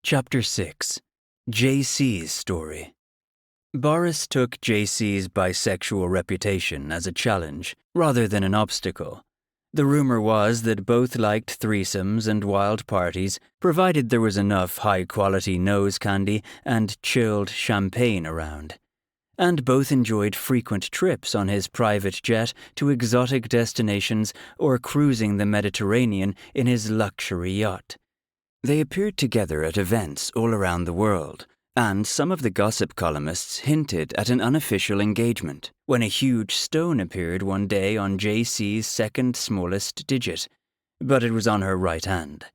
Chapter 6. JC's Story. Boris took JC's bisexual reputation as a challenge, rather than an obstacle. The rumor was that both liked threesomes and wild parties, provided there was enough high-quality nose candy and chilled champagne around. And both enjoyed frequent trips on his private jet to exotic destinations or cruising the Mediterranean in his luxury yacht. They appeared together at events all around the world, and some of the gossip columnists hinted at an unofficial engagement when a huge stone appeared one day on JC's second smallest digit, but it was on her right hand.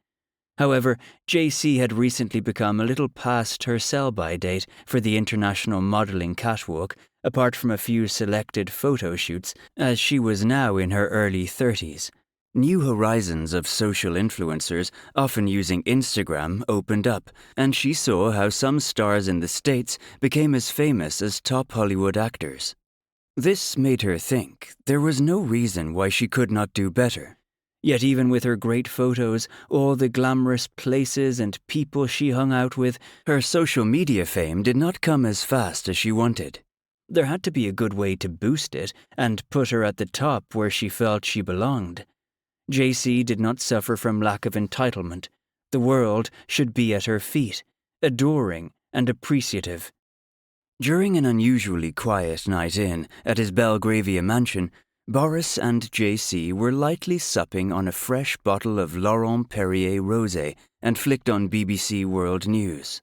However, JC had recently become a little past her sell-by date for the international modeling catwalk, apart from a few selected photo shoots, as she was now in her early 30s. New horizons of social influencers, often using Instagram, opened up, and she saw how some stars in the States became as famous as top Hollywood actors. This made her think there was no reason why she could not do better. Yet even with her great photos, all the glamorous places and people she hung out with, her social media fame did not come as fast as she wanted. There had to be a good way to boost it and put her at the top where she felt she belonged. JC did not suffer from lack of entitlement. The world should be at her feet, adoring and appreciative. During an unusually quiet night in at his Belgravia mansion, Boris and JC were lightly supping on a fresh bottle of Laurent Perrier rosé and flicked on BBC World News.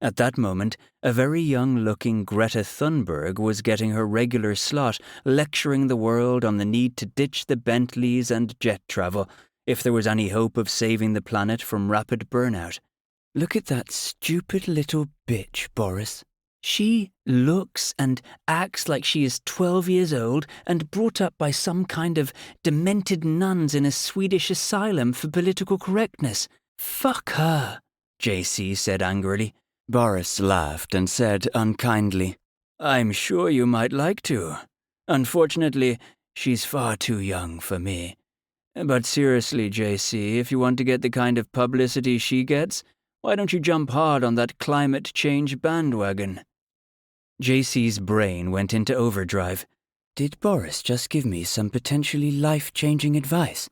At that moment, a very young-looking Greta Thunberg was getting her regular slot lecturing the world on the need to ditch the Bentleys and jet travel if there was any hope of saving the planet from rapid burnout. "Look at that stupid little bitch, Boris. She looks and acts like she is 12 years old and brought up by some kind of demented nuns in a Swedish asylum for political correctness. Fuck her," JC said angrily. Boris laughed and said unkindly, "I'm sure you might like to. Unfortunately, she's far too young for me. But seriously, JC, if you want to get the kind of publicity she gets, why don't you jump hard on that climate change bandwagon?" JC's brain went into overdrive. Did Boris just give me some potentially life-changing advice?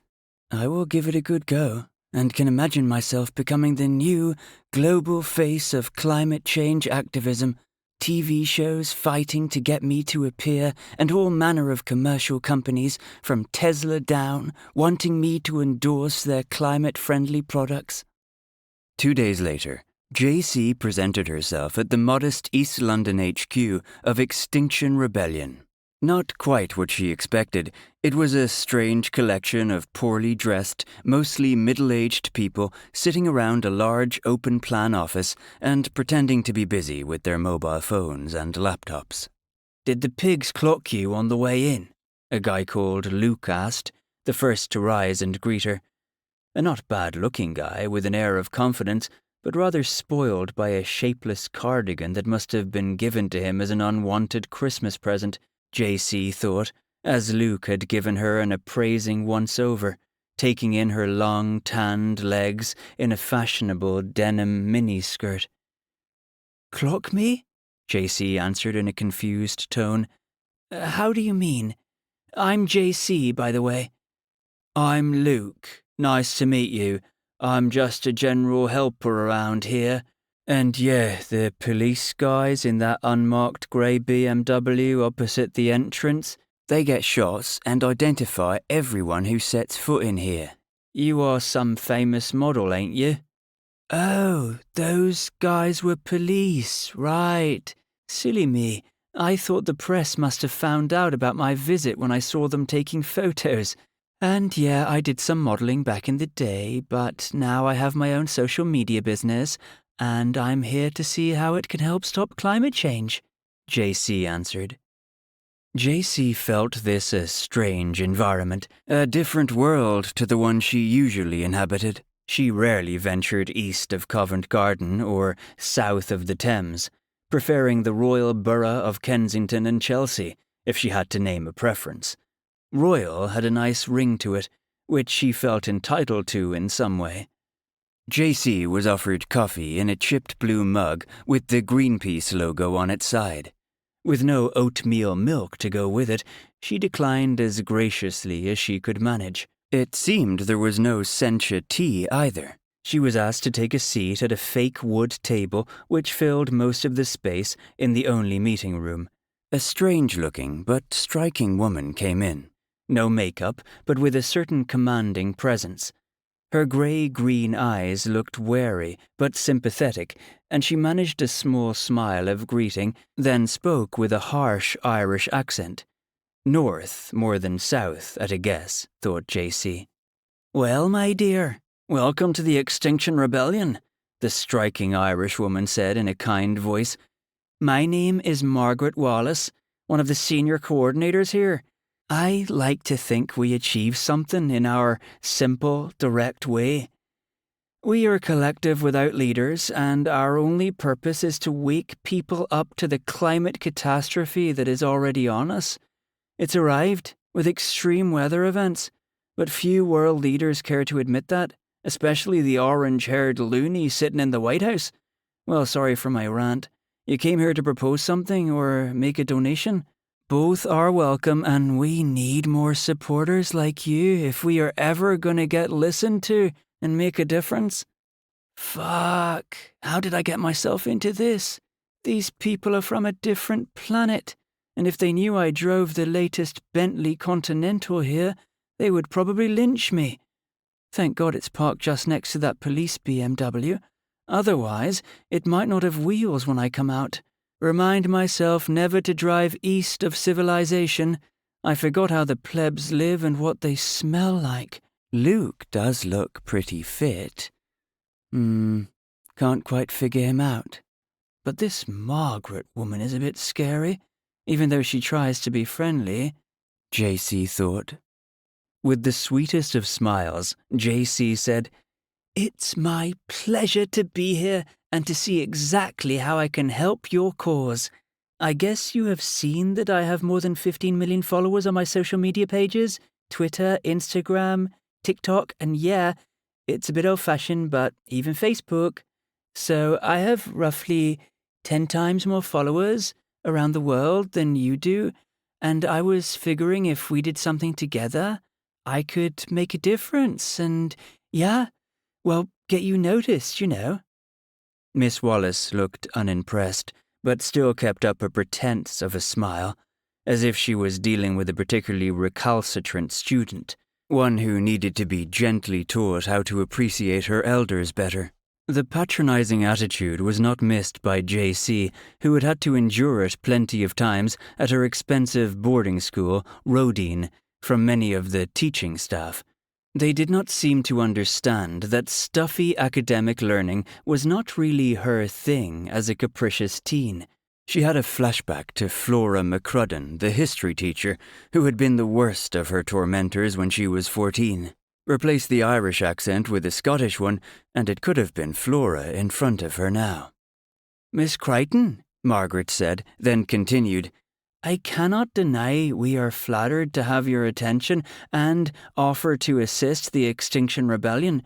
I will give it a good go, and can imagine myself becoming the new global face of climate change activism, TV shows fighting to get me to appear, and all manner of commercial companies, from Tesla down, wanting me to endorse their climate-friendly products. 2 days later, JC presented herself at the modest East London HQ of Extinction Rebellion. Not quite what she expected. It was a strange collection of poorly dressed, mostly middle-aged people sitting around a large open-plan office and pretending to be busy with their mobile phones and laptops. "Did the pigs clock you on the way in?" a guy called Luke asked, the first to rise and greet her. A not bad-looking guy with an air of confidence, but rather spoiled by a shapeless cardigan that must have been given to him as an unwanted Christmas present, JC thought, as Luke had given her an appraising once-over, taking in her long, tanned legs in a fashionable denim miniskirt. "Clock me?" JC answered in a confused tone. "How do you mean? I'm JC, by the way." "I'm Luke. Nice to meet you. I'm just a general helper around here. And yeah, the police guys in that unmarked grey BMW opposite the entrance, they get shots and identify everyone who sets foot in here. You are some famous model, ain't you?" "Oh, those guys were police, right. Silly me. I thought the press must have found out about my visit when I saw them taking photos. And yeah, I did some modelling back in the day, but now I have my own social media business, and I'm here to see how it can help stop climate change," JC answered. JC felt this a strange environment, a different world to the one she usually inhabited. She rarely ventured east of Covent Garden or south of the Thames, preferring the royal borough of Kensington and Chelsea, if she had to name a preference. Royal had a nice ring to it, which she felt entitled to in some way. JC was offered coffee in a chipped blue mug with the Greenpeace logo on its side. With no oatmeal milk to go with it, she declined as graciously as she could manage. It seemed there was no sencha tea either. She was asked to take a seat at a fake wood table which filled most of the space in the only meeting room. A strange-looking but striking woman came in. No makeup, but with a certain commanding presence. Her grey-green eyes looked wary but sympathetic, and she managed a small smile of greeting, then spoke with a harsh Irish accent. North more than south, at a guess, thought JC. "Well, my dear, welcome to the Extinction Rebellion," the striking Irish woman said in a kind voice. "My name is Margaret Wallace, one of the senior coordinators here. I like to think we achieve something in our simple, direct way. We are a collective without leaders, and our only purpose is to wake people up to the climate catastrophe that is already on us. It's arrived, with extreme weather events, but few world leaders care to admit that, especially the orange-haired loony sitting in the White House. Well, sorry for my rant. You came here to propose something or make a donation? Both are welcome, and we need more supporters like you if we are ever going to get listened to and make a difference." Fuck, how did I get myself into this? These people are from a different planet, and if they knew I drove the latest Bentley Continental here, they would probably lynch me. Thank God it's parked just next to that police BMW. Otherwise, it might not have wheels when I come out. Remind myself never to drive east of civilization. I forgot how the plebs live and what they smell like. Luke does look pretty fit. Can't quite figure him out. But this Margaret woman is a bit scary, even though she tries to be friendly, JC thought. With the sweetest of smiles, JC said, "It's my pleasure to be here and to see exactly how I can help your cause. I guess you have seen that I have more than 15 million followers on my social media pages, Twitter, Instagram, TikTok, and yeah, it's a bit old-fashioned, but even Facebook. So I have roughly 10 times more followers around the world than you do, and I was figuring if we did something together, I could make a difference and, yeah, well, get you noticed, you know." Miss Wallace looked unimpressed, but still kept up a pretense of a smile, as if she was dealing with a particularly recalcitrant student, one who needed to be gently taught how to appreciate her elders better. The patronizing attitude was not missed by JC, who had had to endure it plenty of times at her expensive boarding school, Rodine, from many of the teaching staff. They did not seem to understand that stuffy academic learning was not really her thing as a capricious teen. She had a flashback to Flora McCrudden, the history teacher, who had been the worst of her tormentors when she was 14. Replace the Irish accent with a Scottish one, and it could have been Flora in front of her now. "Miss Crichton," Margaret said, then continued, "I cannot deny we are flattered to have your attention and offer to assist the Extinction Rebellion.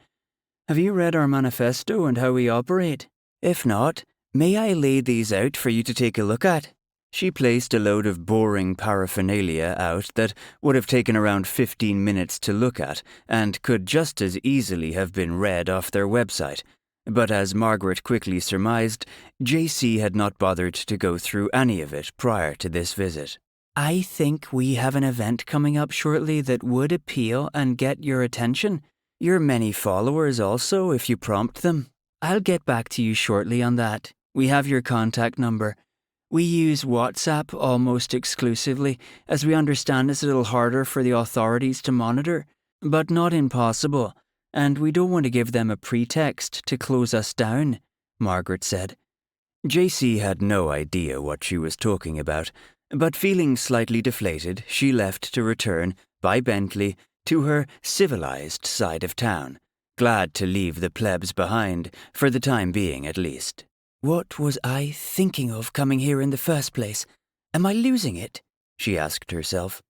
Have you read our manifesto and how we operate? If not, may I lay these out for you to take a look at?" She placed a load of boring paraphernalia out that would have taken around 15 minutes to look at and could just as easily have been read off their website. But as Margaret quickly surmised, JC had not bothered to go through any of it prior to this visit. "I think we have an event coming up shortly that would appeal and get your attention. Your many followers also, if you prompt them. I'll get back to you shortly on that. We have your contact number. We use WhatsApp almost exclusively, as we understand it's a little harder for the authorities to monitor, but not impossible. And we don't want to give them a pretext to close us down," Margaret said. JC had no idea what she was talking about, but feeling slightly deflated, she left to return, by Bentley, to her civilized side of town, glad to leave the plebs behind, for the time being at least. What was I thinking of coming here in the first place? Am I losing it? She asked herself.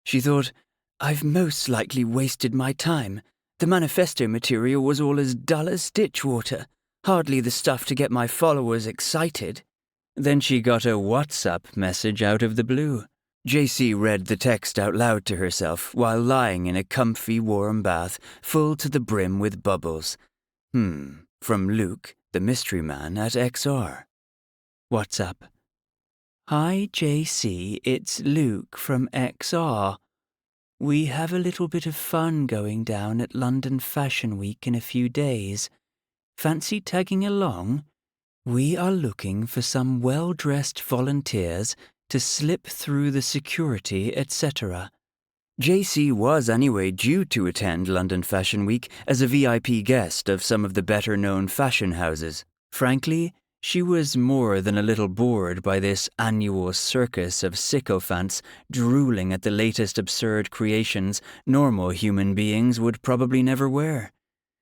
She thought, I've most likely wasted my time. The manifesto material was all as dull as ditch water, hardly the stuff to get my followers excited. Then she got a WhatsApp message out of the blue. JC read the text out loud to herself while lying in a comfy warm bath full to the brim with bubbles. From Luke, the mystery man at XR. WhatsApp. Hi JC, it's Luke from XR. We have a little bit of fun going down at London Fashion Week in a few days. Fancy tagging along? We are looking for some well-dressed volunteers to slip through the security, etc. JC was anyway due to attend London Fashion Week as a VIP guest of some of the better-known fashion houses. Frankly, she was more than a little bored by this annual circus of sycophants drooling at the latest absurd creations normal human beings would probably never wear.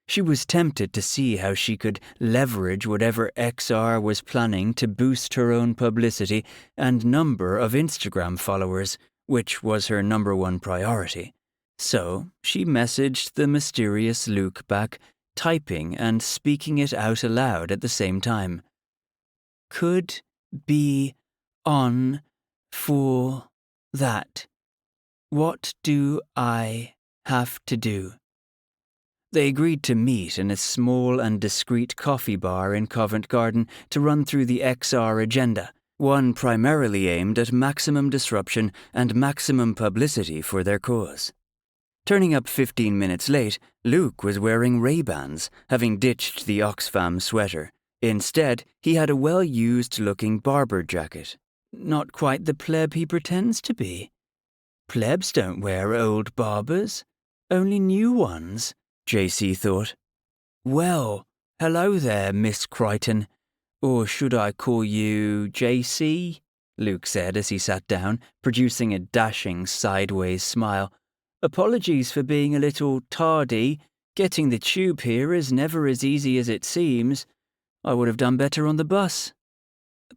She was tempted to see how she could leverage whatever XR was planning to boost her own publicity and number of Instagram followers, which was her #1 priority. So she messaged the mysterious Luke back, typing and speaking it out aloud at the same time. Could be on for that. What do I have to do? They agreed to meet in a small and discreet coffee bar in Covent Garden to run through the XR agenda, one primarily aimed at maximum disruption and maximum publicity for their cause. Turning up 15 minutes late, Luke was wearing Ray-Bans, having ditched the Oxfam sweater. Instead, he had a well-used-looking barber jacket. Not quite the pleb he pretends to be. Plebs don't wear old barbers, only new ones, JC thought. Well, hello there, Miss Crichton. Or should I call you JC? Luke said as he sat down, producing a dashing sideways smile. Apologies for being a little tardy. Getting the tube here is never as easy as it seems. I would have done better on the bus.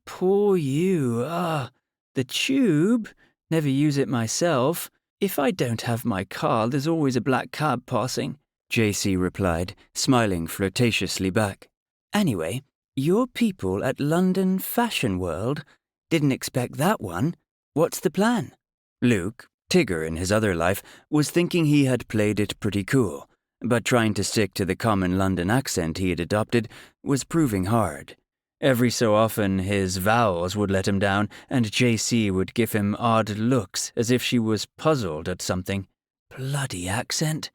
Poor you. The tube? Never use it myself. If I don't have my car, there's always a black cab passing, JC replied, smiling flirtatiously back. Anyway, you're people at London Fashion World. Didn't expect that one. What's the plan? Luke, Tigger in his other life, was thinking he had played it pretty cool, but trying to stick to the common London accent he had adopted was proving hard. Every so often his vowels would let him down, and JC would give him odd looks as if she was puzzled at something. Bloody accent.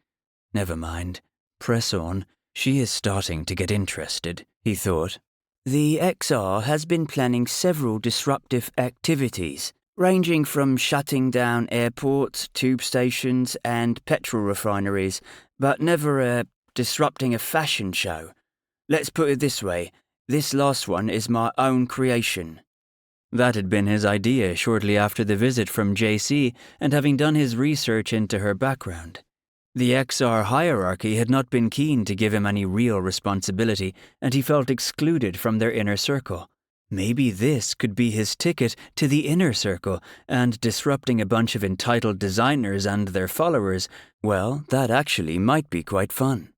Never mind. Press on. She is starting to get interested, he thought. The XR has been planning several disruptive activities, ranging from shutting down airports, tube stations, and petrol refineries, but never disrupting a fashion show. Let's put it this way, this last one is my own creation. That had been his idea shortly after the visit from JC and having done his research into her background. The XR hierarchy had not been keen to give him any real responsibility, and he felt excluded from their inner circle. Maybe this could be his ticket to the inner circle, and disrupting a bunch of entitled designers and their followers, well, that actually might be quite fun.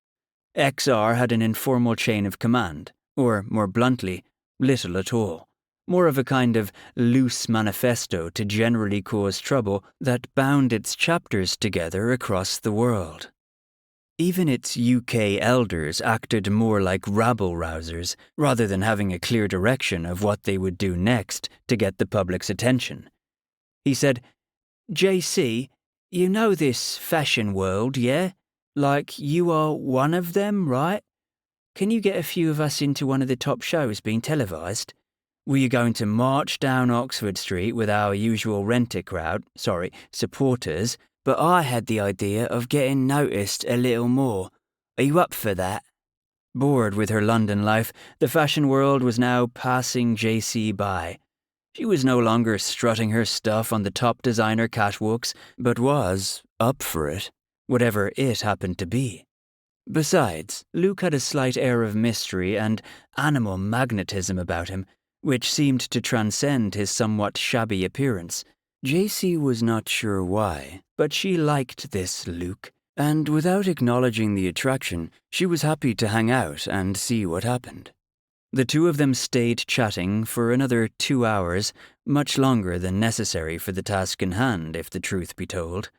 XR had an informal chain of command, or, more bluntly, little at all. More of a kind of loose manifesto to generally cause trouble that bound its chapters together across the world. Even its UK elders acted more like rabble-rousers, rather than having a clear direction of what they would do next to get the public's attention. He said, JC, you know this fashion world, yeah? Like you are one of them, right? Can you get a few of us into one of the top shows being televised? Were you going to march down Oxford Street with our usual supporters, but I had the idea of getting noticed a little more. Are you up for that? Bored with her London life, the fashion world was now passing JC by. She was no longer strutting her stuff on the top designer catwalks, but was up for it, whatever it happened to be. Besides, Luke had a slight air of mystery and animal magnetism about him, which seemed to transcend his somewhat shabby appearance. JC was not sure why, but she liked this Luke, And without acknowledging the attraction, she was happy to hang out and see what happened. The two of them stayed chatting for another 2 hours, much longer than necessary for the task in hand, if the truth be told.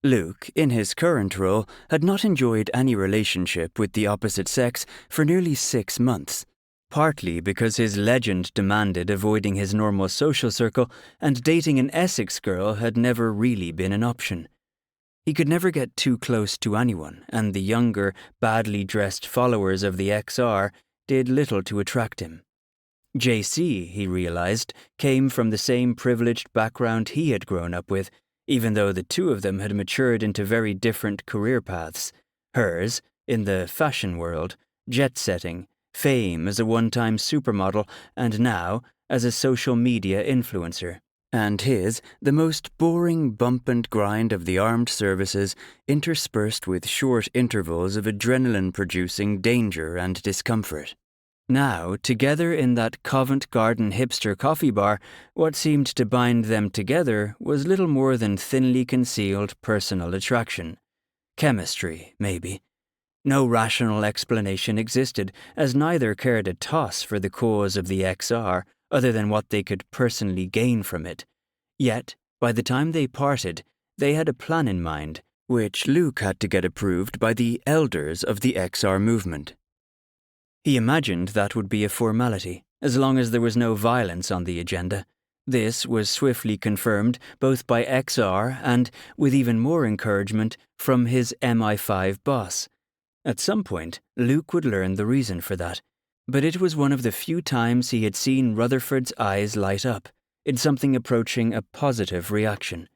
Luke, in his current role, had not enjoyed any relationship with the opposite sex for nearly 6 months, partly because his legend demanded avoiding his normal social circle, and dating an Essex girl had never really been an option. He could never get too close to anyone, and the younger, badly dressed followers of the XR did little to attract him. JC, he realized, came from the same privileged background he had grown up with, even though the two of them had matured into very different career paths. Hers, in the fashion world, jet-setting, fame as a one-time supermodel, and now as a social media influencer. And his, the most boring bump and grind of the armed services, interspersed with short intervals of adrenaline-producing danger and discomfort. Now, together in that Covent Garden hipster coffee bar, what seemed to bind them together was little more than thinly concealed personal attraction. Chemistry, maybe. No rational explanation existed, as neither cared a toss for the cause of the XR, other than what they could personally gain from it. Yet, by the time they parted, they had a plan in mind, which Luke had to get approved by the elders of the XR movement. He imagined that would be a formality, as long as there was no violence on the agenda. This was swiftly confirmed both by XR and, with even more encouragement, from his MI5 boss. At some point, Luke would learn the reason for that, but it was one of the few times he had seen Rutherford's eyes light up, in something approaching a positive reaction.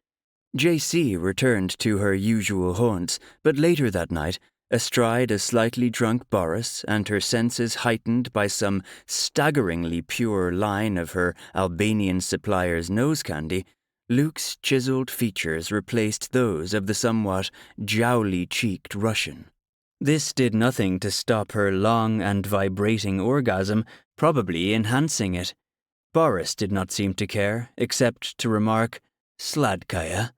JC returned to her usual haunts, but later that night, astride a slightly drunk Boris and her senses heightened by some staggeringly pure line of her Albanian supplier's nose candy, Luke's chiseled features replaced those of the somewhat jowly-cheeked Russian. This did nothing to stop her long and vibrating orgasm, probably enhancing it. Boris did not seem to care, except to remark, "Sladkaya.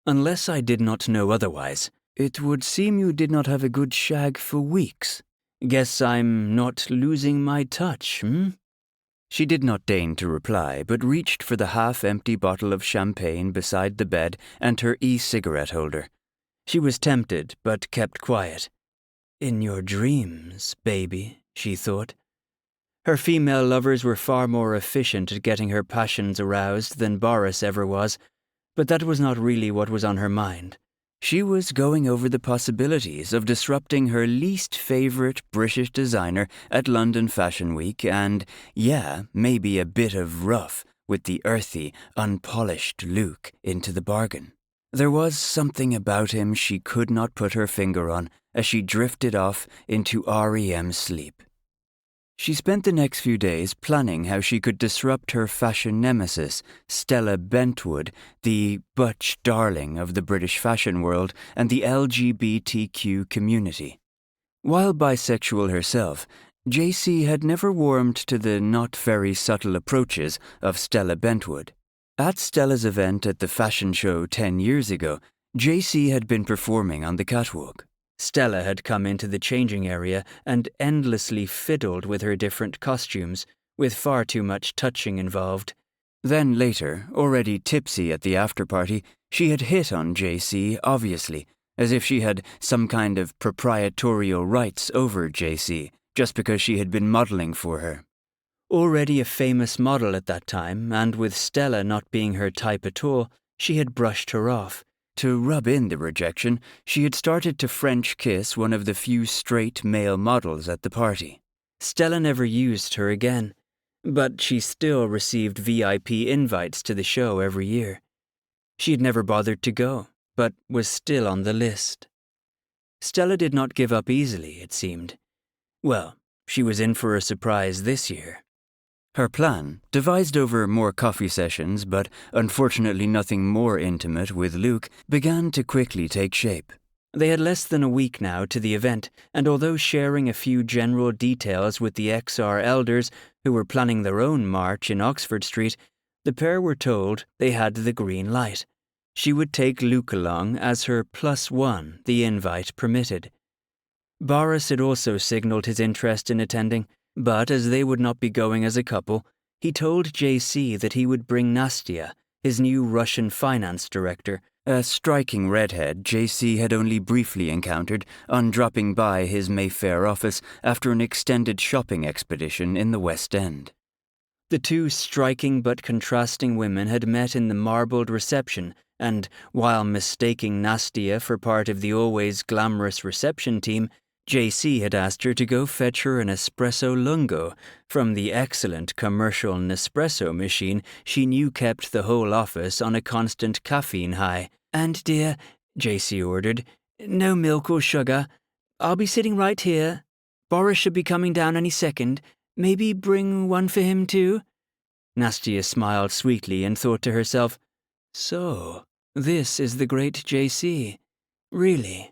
Unless I did not know otherwise. It would seem you did not have a good shag for weeks. Guess I'm not losing my touch, hmm?" She did not deign to reply, but reached for the half-empty bottle of champagne beside the bed and her e-cigarette holder. She was tempted, but kept quiet. "In your dreams, baby," she thought. Her female lovers were far more efficient at getting her passions aroused than Boris ever was, but that was not really what was on her mind. She was going over the possibilities of disrupting her least favorite British designer at London Fashion Week and, yeah, maybe a bit of rough with the earthy, unpolished Luke into the bargain. There was something about him she could not put her finger on as she drifted off into REM sleep. She spent the next few days planning how she could disrupt her fashion nemesis, Stella Bentwood, the butch darling of the British fashion world and the LGBTQ community. While bisexual herself, JC had never warmed to the not very subtle approaches of Stella Bentwood. At Stella's event at the fashion show 10 years ago, JC had been performing on the catwalk. Stella had come into the changing area and endlessly fiddled with her different costumes, with far too much touching involved. Then later, already tipsy at the after-party, she had hit on JC, obviously, as if she had some kind of proprietorial rights over JC, just because she had been modelling for her. Already a famous model at that time, and with Stella not being her type at all, she had brushed her off. To rub in the rejection, she had started to French kiss one of the few straight male models at the party. Stella never used her again, but she still received VIP invites to the show every year. She had never bothered to go, but was still on the list. Stella did not give up easily, it seemed. Well, she was in for a surprise this year. Her plan, devised over more coffee sessions but unfortunately nothing more intimate with Luke, began to quickly take shape. They had less than a week now to the event, and although sharing a few general details with the XR elders who were planning their own march in Oxford Street, the pair were told they had the green light. She would take Luke along as her +1 the invite permitted. Boris had also signaled his interest in attending, but as they would not be going as a couple, he told JC that he would bring Nastya, his new Russian finance director, a striking redhead JC had only briefly encountered on dropping by his Mayfair office after an extended shopping expedition in the West End. The two striking but contrasting women had met in the marbled reception, and while mistaking Nastya for part of the always glamorous reception team, JC had asked her to go fetch her an espresso lungo from the excellent commercial Nespresso machine she knew kept the whole office on a constant caffeine high. "And dear," JC ordered, "no milk or sugar. I'll be sitting right here. Boris should be coming down any second. Maybe bring one for him too?" Nastya smiled sweetly and thought to herself, "So, this is the great JC. Really?"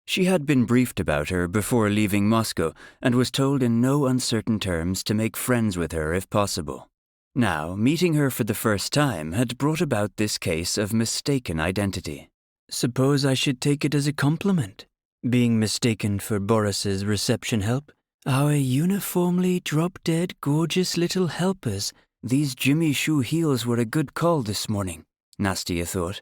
She had been briefed about her before leaving Moscow and was told in no uncertain terms to make friends with her if possible. Now, meeting her for the first time had brought about this case of mistaken identity. Suppose I should take it as a compliment, being mistaken for Boris's reception help? Our uniformly drop-dead gorgeous little helpers. These Jimmy Choo heels were a good call this morning, Nastya thought.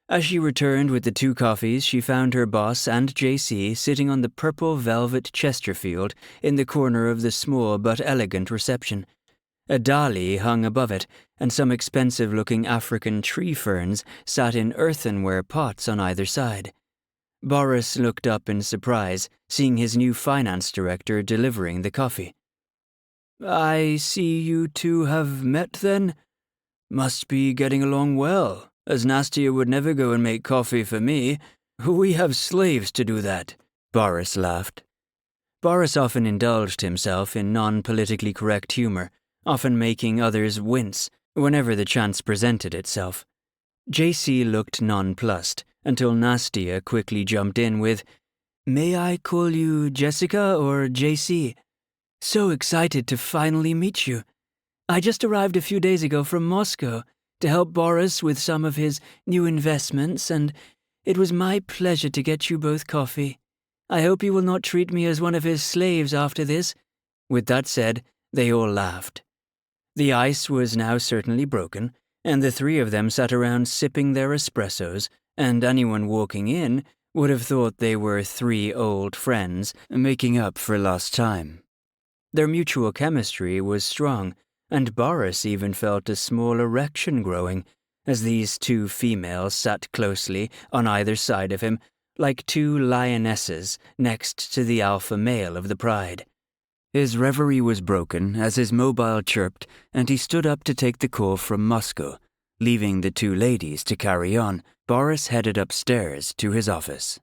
As she returned with the 2 coffees, she found her boss and JC sitting on the purple velvet Chesterfield in the corner of the small but elegant reception. A dahlia hung above it, and some expensive-looking African tree ferns sat in earthenware pots on either side. Boris looked up in surprise, seeing his new finance director delivering the coffee. "I see you two have met, then? Must be getting along well, as Nastya would never go and make coffee for me. We have slaves to do that," Boris laughed. Boris often indulged himself in non-politically correct humor, often making others wince whenever the chance presented itself. JC looked nonplussed until Nastya quickly jumped in with, "May I call you Jessica or JC? So excited to finally meet you. I just arrived a few days ago from Moscow to help Boris with some of his new investments, and it was my pleasure to get you both coffee. I hope you will not treat me as one of his slaves after this." With that said, they all laughed. The ice was now certainly broken, and the 3 of them sat around sipping their espressos, and anyone walking in would have thought they were 3 old friends making up for lost time. Their mutual chemistry was strong, and Boris even felt a small erection growing as these 2 females sat closely on either side of him, like 2 lionesses next to the alpha male of the pride. His reverie was broken as his mobile chirped, and he stood up to take the call from Moscow. Leaving the 2 ladies to carry on, Boris headed upstairs to his office.